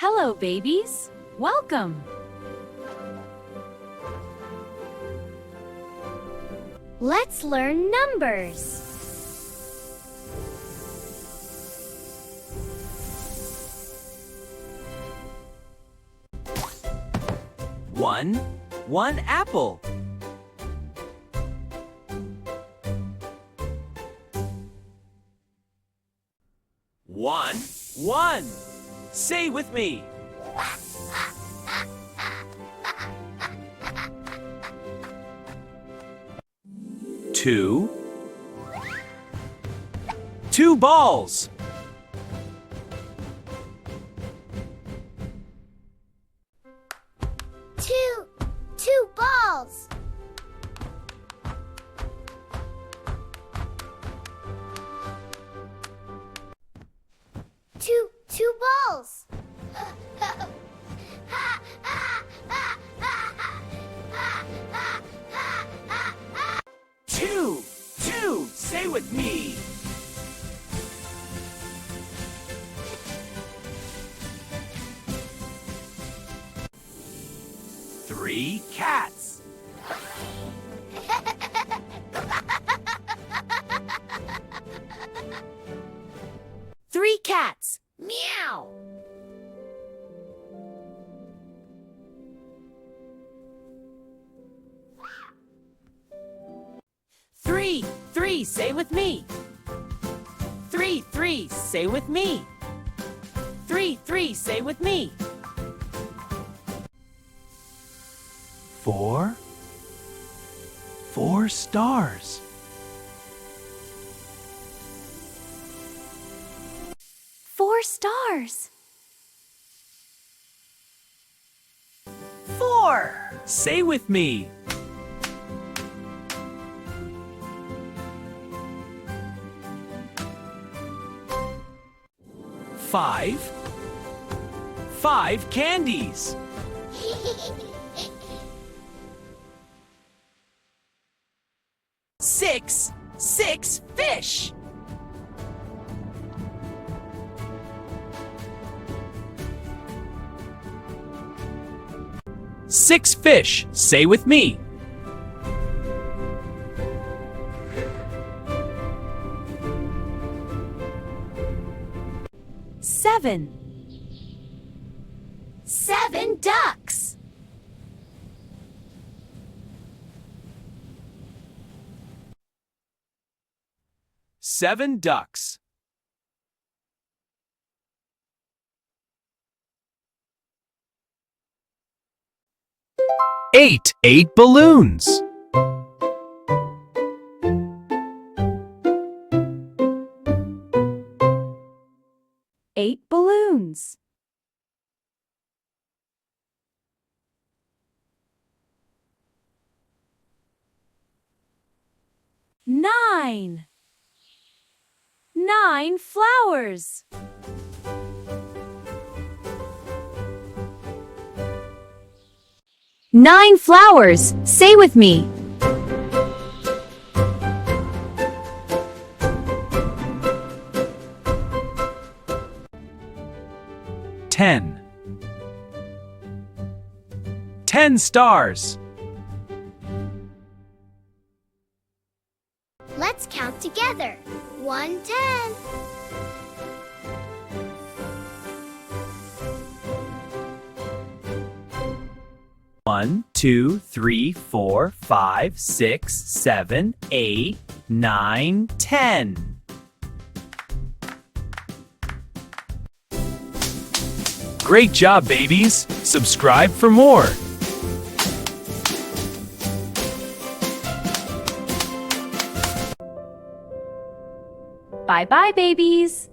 Hello, babies. Welcome. Let's learn numbers. One apple. One. Say with me. Two balls. Two balls. Two balls. Two. Say with me. Three cats. Three cats. Meow. Three. Say with me. Three. Say with me. Three. Say with me. Four stars. Four stars. Four. Say with me. Five candies. Six fish. Six fish. Say with me. Seven ducks. Seven ducks. Eight balloons. Eight balloons. Nine flowers. Nine flowers. Say with me. Ten stars. Let's count together. 10. 1, 2, 3, 4, 5, 6, 7, 8, 9, 10. Great job, babies! Subscribe for more. Bye-bye, babies.